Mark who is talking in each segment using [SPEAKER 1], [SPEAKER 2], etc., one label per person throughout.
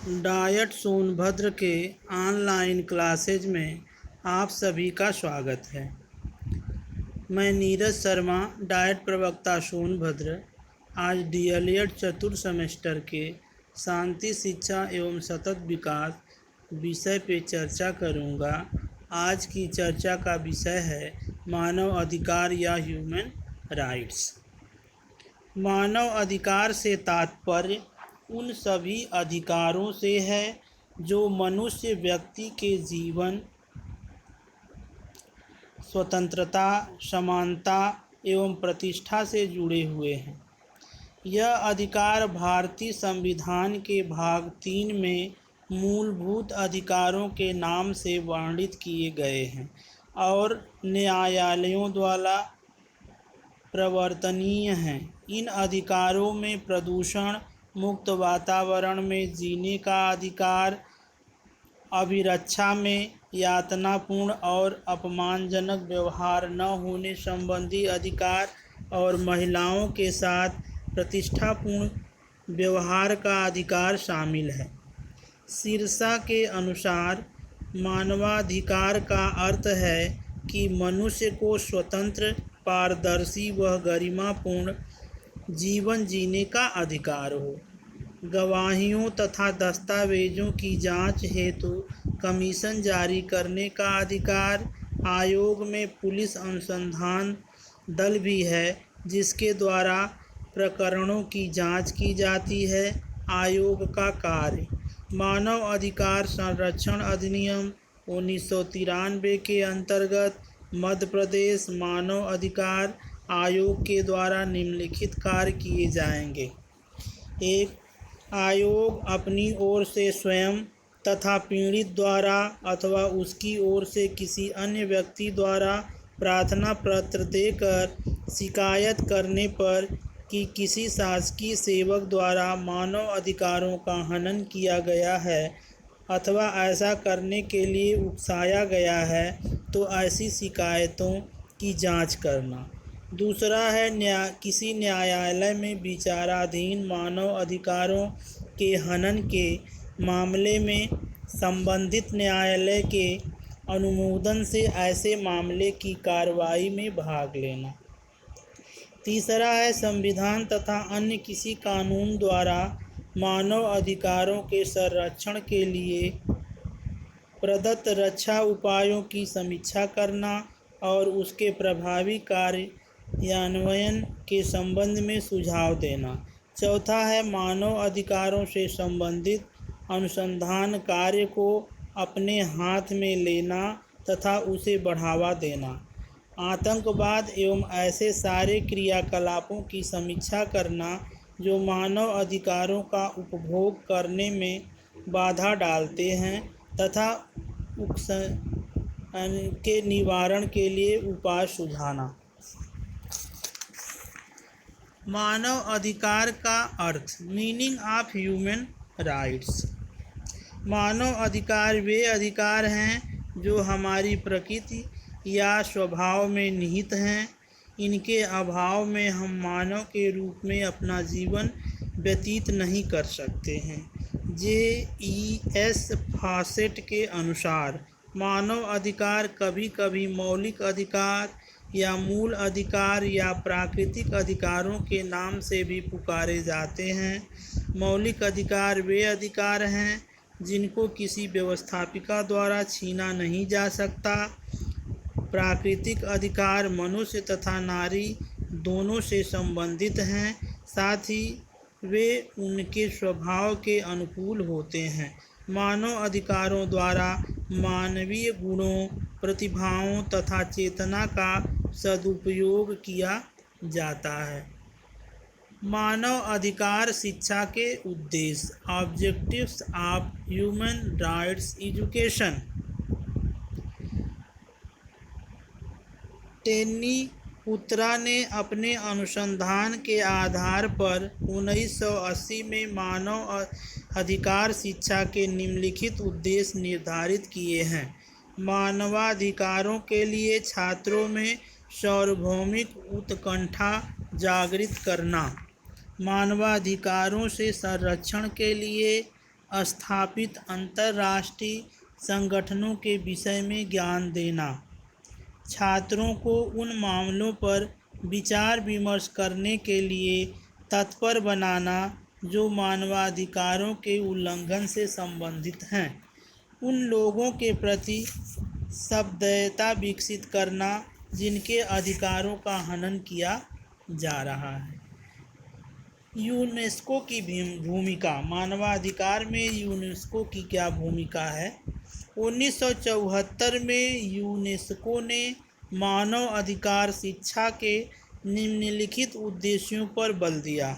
[SPEAKER 1] Diet Sonbhadra के online classes में आप सभी का स्वागत है। मैं नीरज शर्मा, डायट प्रवक्ता सोनभद्र, आज डीएलएड चतुर्थ सेमेस्टर के शांति शिक्षा एवं सतत विकास विषय पे चर्चा करूँगा। आज की चर्चा का विषय है मानव अधिकार या ह्यूमन राइट्स। मानव अधिकार से तात्पर्य उन सभी अधिकारों से है जो मनुष्य व्यक्ति के जीवन, स्वतंत्रता, समानता एवं प्रतिष्ठा से जुड़े हुए हैं। यह अधिकार भारतीय संविधान के भाग 3 में मूलभूत अधिकारों के नाम से वर्णित किए गए हैं और न्यायालयों द्वारा प्रवर्तनीय हैं। इन अधिकारों में प्रदूषण मुक्त वातावरण में जीने का अधिकार, अभिरक्षा में यातनापूर्ण और अपमानजनक व्यवहार न होने संबंधी अधिकार और महिलाओं के साथ प्रतिष्ठापूर्ण व्यवहार का अधिकार शामिल है। शीर्षक के अनुसार मानवाधिकार का अर्थ है कि मनुष्य को स्वतंत्र, पारदर्शी व गरिमापूर्ण जीवन जीने का अधिकार हो। गवाहियों तथा दस्तावेजों की जांच हेतु कमीशन जारी करने का अधिकार। आयोग में पुलिस अनुसंधान दल भी है जिसके द्वारा प्रकरणों की जांच की जाती है। आयोग का कार्य मानव अधिकार संरक्षण अधिनियम 1993 के अंतर्गत मध्य प्रदेश मानव अधिकार आयोग के द्वारा निम्नलिखित कार्य किए जाएंगे। 1. आयोग अपनी ओर से स्वयं तथा पीड़ित द्वारा अथवा उसकी ओर से किसी अन्य व्यक्ति द्वारा प्रार्थना पत्र देकर शिकायत करने पर कि किसी शासकीय सेवक द्वारा मानव अधिकारों का हनन किया गया है अथवा ऐसा करने के लिए उकसाया गया है तो ऐसी शिकायतों की जांच करना। दूसरा है किसी न्यायालय में विचाराधीन मानव अधिकारों के हनन के मामले में संबंधित न्यायालय के अनुमोदन से ऐसे मामले की कार्रवाई में भाग लेना। तीसरा है संविधान तथा अन्य किसी कानून द्वारा मानव अधिकारों के संरक्षण के लिए प्रदत्त रक्षा उपायों की समीक्षा करना और उसके प्रभावी कार्यान्वयन के संबंध में सुझाव देना। चौथा है मानव अधिकारों से संबंधित अनुसंधान कार्य को अपने हाथ में लेना तथा उसे बढ़ावा देना। आतंकवाद एवं ऐसे सारे क्रियाकलापों की समीक्षा करना जो मानव अधिकारों का उपभोग करने में बाधा डालते हैं तथा के निवारण के लिए उपाय सुझाना। मानव अधिकार का अर्थ, मीनिंग ऑफ ह्यूमन राइट्स। मानव अधिकार वे अधिकार हैं जो हमारी प्रकृति या स्वभाव में निहित हैं। इनके अभाव में हम मानव के रूप में अपना जीवन व्यतीत नहीं कर सकते हैं। J.E.S. फॉसेट के अनुसार मानव अधिकार कभी कभी मौलिक अधिकार या मूल अधिकार या प्राकृतिक अधिकारों के नाम से भी पुकारे जाते हैं। मौलिक अधिकार वे अधिकार हैं जिनको किसी व्यवस्थापिका द्वारा छीना नहीं जा सकता। प्राकृतिक अधिकार मनुष्य तथा नारी दोनों से संबंधित हैं, साथ ही वे उनके स्वभाव के अनुकूल होते हैं। मानव अधिकारों द्वारा मानवीय गुणों, प्रतिभाओं तथा चेतना का सदुपयोग किया जाता है। मानव अधिकार शिक्षा के उद्देश्य, objectives of human rights education. टेनी पुत्रा ने अपने अनुसंधान के आधार पर 1980 में मानव अधिकार शिक्षा के निम्नलिखित उद्देश्य निर्धारित किए हैं। मानवाधिकारों के लिए छात्रों में सार्वभौमिक उत्कंठा जागृत करना। मानवाधिकारों से संरक्षण के लिए स्थापित अंतर्राष्ट्रीय संगठनों के विषय में ज्ञान देना, छात्रों को उन मामलों पर विचार विमर्श करने के लिए तत्पर बनाना जो मानवाधिकारों के उल्लंघन से संबंधित हैं, उन लोगों के प्रति सभ्यता विकसित करना जिनके अधिकारों का हनन किया जा रहा है। यूनेस्को की भूमिका, मानवाधिकार में यूनेस्को की क्या भूमिका है? 1974 में यूनेस्को ने मानव अधिकार शिक्षा के निम्नलिखित उद्देश्यों पर बल दिया।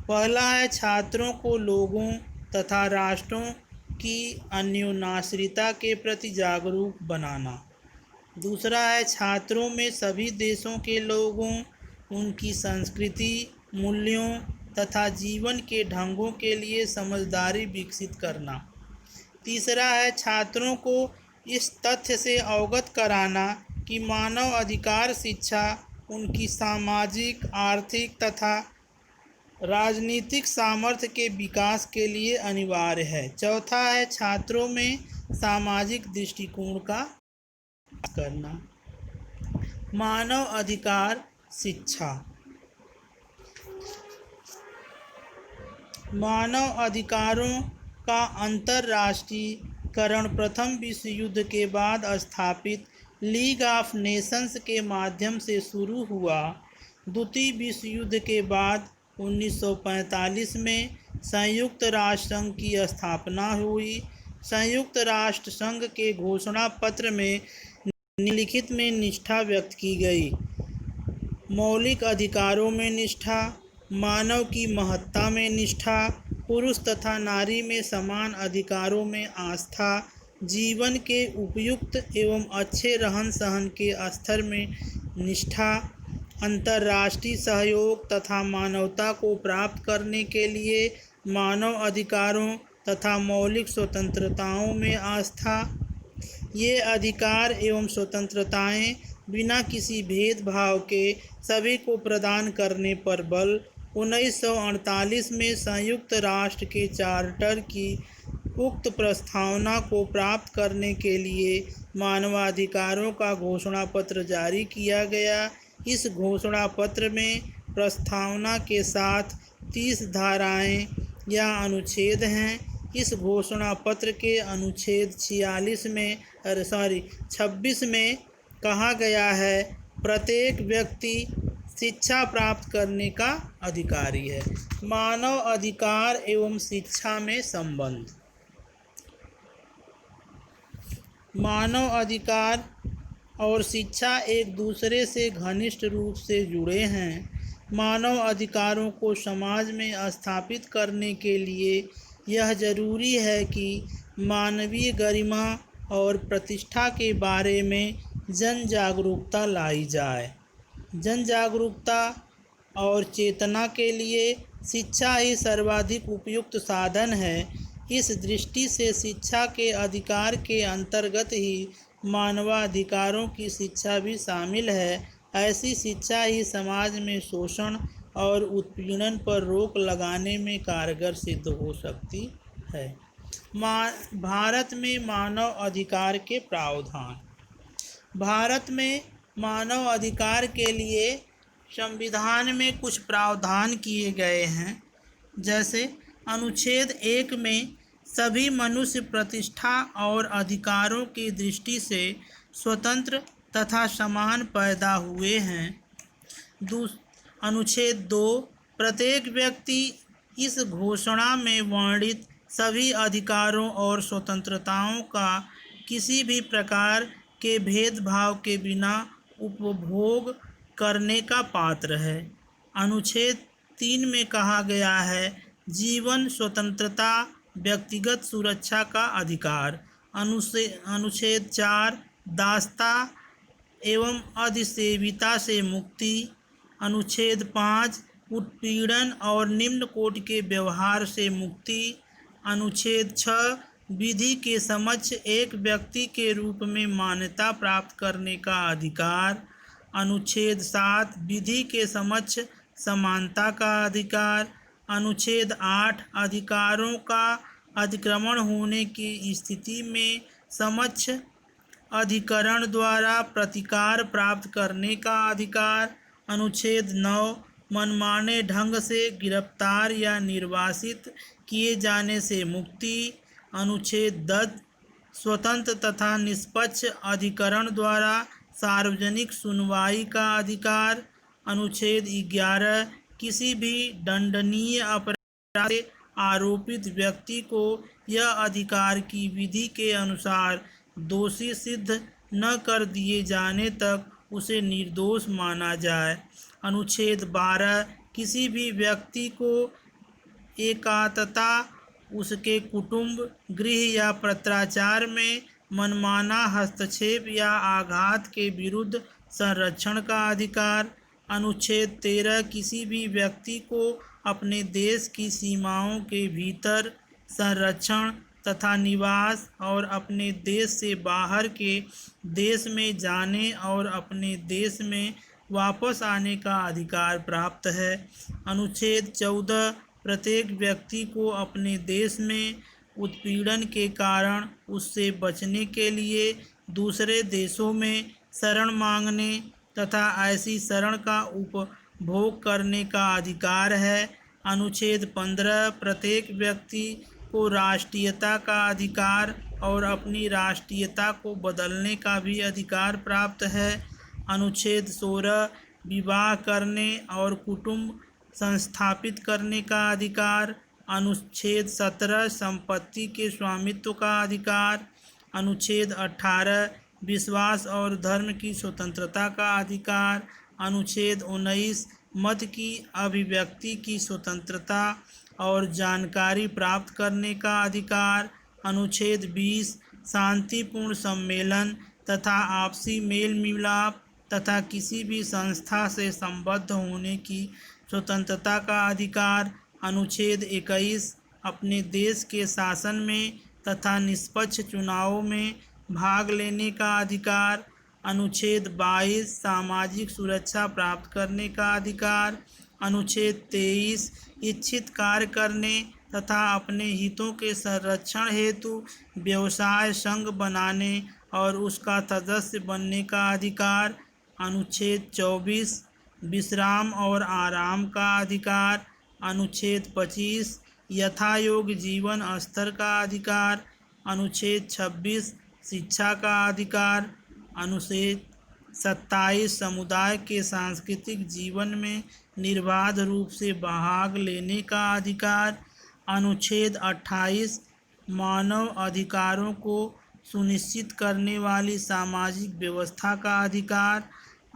[SPEAKER 1] पहला है छात्रों को लोगों तथा राष्ट्रों की अन्योन्याश्रिता के प्रति जागरूक बनाना। दूसरा है छात्रों में सभी देशों के लोगों, उनकी संस्कृति, मूल्यों तथा जीवन के ढंगों के लिए समझदारी विकसित करना। तीसरा है छात्रों को इस तथ्य से अवगत कराना कि मानव अधिकार शिक्षा उनकी सामाजिक, आर्थिक तथा राजनीतिक सामर्थ्य के विकास के लिए अनिवार्य है। चौथा है छात्रों में सामाजिक दृष्टिकोण का करना। मानव अधिकार शिक्षा। मानव अधिकारों का अंतर्राष्ट्रीयकरण प्रथम विश्व युद्ध के बाद स्थापित लीग ऑफ नेशंस के माध्यम से शुरू हुआ। द्वितीय विश्व युद्ध के बाद 1945 में संयुक्त राष्ट्र संघ की स्थापना हुई। संयुक्त राष्ट्र संघ के घोषणा पत्र में निम्नलिखित में निष्ठा व्यक्त की गई: मौलिक अधिकारों में निष्ठा, मानव की महत्ता में निष्ठा, पुरुष तथा नारी में समान अधिकारों में आस्था, जीवन के उपयुक्त एवं अच्छे रहन सहन के स्तर में निष्ठा, अंतर्राष्ट्रीय सहयोग तथा मानवता को प्राप्त करने के लिए मानव अधिकारों तथा मौलिक स्वतंत्रताओं में आस्था। ये अधिकार एवं स्वतंत्रताएं बिना किसी भेदभाव के सभी को प्रदान करने पर बल। 1948 में संयुक्त राष्ट्र के चार्टर की उक्त प्रस्तावना को प्राप्त करने के लिए मानवाधिकारों का घोषणा पत्र जारी किया गया। इस घोषणा पत्र में प्रस्तावना के साथ 30 धाराएं या अनुच्छेद हैं। इस घोषणा पत्र के अनुच्छेद 26 में कहा गया है, प्रत्येक व्यक्ति शिक्षा प्राप्त करने का अधिकारी है। मानव अधिकार एवं शिक्षा में संबंध। मानव अधिकार और शिक्षा एक दूसरे से घनिष्ठ रूप से जुड़े हैं। मानव अधिकारों को समाज में स्थापित करने के लिए यह जरूरी है कि मानवीय गरिमा और प्रतिष्ठा के बारे में जन जागरूकता लाई जाए। जन जागरूकता और चेतना के लिए शिक्षा ही सर्वाधिक उपयुक्त साधन है। इस दृष्टि से शिक्षा के अधिकार के अंतर्गत ही मानवाधिकारों की शिक्षा भी शामिल है। ऐसी शिक्षा ही समाज में शोषण और उत्पीड़न पर रोक लगाने में कारगर सिद्ध हो सकती है। भारत में मानव अधिकार के प्रावधान। भारत में मानव अधिकार के लिए संविधान में कुछ प्रावधान किए गए हैं। जैसे अनुच्छेद 1 में सभी मनुष्य प्रतिष्ठा और अधिकारों की दृष्टि से स्वतंत्र तथा समान पैदा हुए हैं। अनुच्छेद 2 प्रत्येक व्यक्ति इस घोषणा में वर्णित सभी अधिकारों और स्वतंत्रताओं का किसी भी प्रकार के भेदभाव के बिना उपभोग करने का पात्र है। अनुच्छेद 3 में कहा गया है, जीवन, स्वतंत्रता, व्यक्तिगत सुरक्षा का अधिकार। अनुच्छेद 4 दासता एवं अधिसेविता से मुक्ति। अनुच्छेद 5 उत्पीड़न और निम्न कोटि के व्यवहार से मुक्ति। अनुच्छेद 6 विधि के समक्ष एक व्यक्ति के रूप में मान्यता प्राप्त करने का अधिकार। अनुच्छेद 7 विधि के समक्ष समानता का अधिकार। अनुच्छेद 8 अधिकारों का अतिक्रमण होने की स्थिति में समक्ष अधिकरण द्वारा प्रतिकार प्राप्त करने का अधिकार। अनुच्छेद 9 मनमाने ढंग से गिरफ्तार या निर्वासित किए जाने से मुक्ति। अनुच्छेद 10 स्वतंत्र तथा निष्पक्ष अधिकरण द्वारा सार्वजनिक सुनवाई का अधिकार। अनुच्छेद 11 किसी भी दंडनीय अपराध से आरोपित व्यक्ति को यह अधिकार की विधि के अनुसार दोषी सिद्ध न कर दिए जाने तक उसे निर्दोष माना जाए। अनुच्छेद 12 किसी भी व्यक्ति को एकांतता उसके कुटुंब, गृह या पत्राचार में मनमाना हस्तक्षेप या आघात के विरुद्ध संरक्षण का अधिकार। अनुच्छेद 13 किसी भी व्यक्ति को अपने देश की सीमाओं के भीतर संरक्षण तथा निवास और अपने देश से बाहर के देश में जाने और अपने देश में वापस आने का अधिकार प्राप्त है। अनुच्छेद 14 प्रत्येक व्यक्ति को अपने देश में उत्पीड़न के कारण उससे बचने के लिए दूसरे देशों में शरण मांगने तथा ऐसी शरण का उपभोग करने का अधिकार है। अनुच्छेद 15 प्रत्येक व्यक्ति को राष्ट्रीयता का अधिकार और अपनी राष्ट्रीयता को बदलने का भी अधिकार प्राप्त है। अनुच्छेद 16 विवाह करने और कुटुंब संस्थापित करने का अधिकार। अनुच्छेद 17 संपत्ति के स्वामित्व का अधिकार। अनुच्छेद 18 विश्वास और धर्म की स्वतंत्रता का अधिकार। अनुच्छेद 19 मत की अभिव्यक्ति की स्वतंत्रता और जानकारी प्राप्त करने का अधिकार। अनुच्छेद 20 शांतिपूर्ण सम्मेलन तथा आपसी मेल मिलाप तथा किसी भी संस्था से संबद्ध होने की स्वतंत्रता का अधिकार। अनुच्छेद 21 अपने देश के शासन में तथा निष्पक्ष चुनावों में भाग लेने का अधिकार। अनुच्छेद 22 सामाजिक सुरक्षा प्राप्त करने का अधिकार। अनुच्छेद 23 इच्छित कार्य करने तथा अपने हितों के संरक्षण हेतु व्यवसाय संघ बनाने और उसका सदस्य बनने का अधिकार। अनुच्छेद 24 विश्राम और आराम का अधिकार। अनुच्छेद 25 यथायोग्य जीवन स्तर का अधिकार। अनुच्छेद 26 शिक्षा का अधिकार। अनुच्छेद 27 समुदाय के सांस्कृतिक जीवन में निर्बाध रूप से भाग लेने का अधिकार। अनुच्छेद 28 मानव अधिकारों को सुनिश्चित करने वाली सामाजिक व्यवस्था का अधिकार।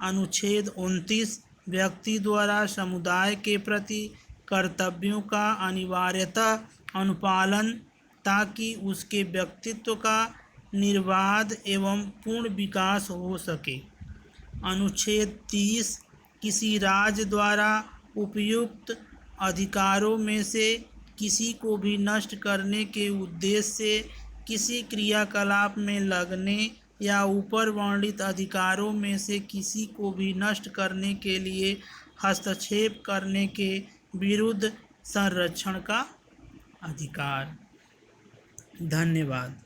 [SPEAKER 1] अनुच्छेद 29 व्यक्ति द्वारा समुदाय के प्रति कर्तव्यों का अनिवार्यतः अनुपालन ताकि उसके व्यक्तित्व का निर्बाध एवं पूर्ण विकास हो सके। अनुच्छेद 30 किसी राज्य द्वारा उपयुक्त अधिकारों में से किसी को भी नष्ट करने के उद्देश्य से किसी क्रियाकलाप में लगने या ऊपर वर्णित अधिकारों में से किसी को भी नष्ट करने के लिए हस्तक्षेप करने के विरुद्ध संरक्षण का अधिकार। धन्यवाद।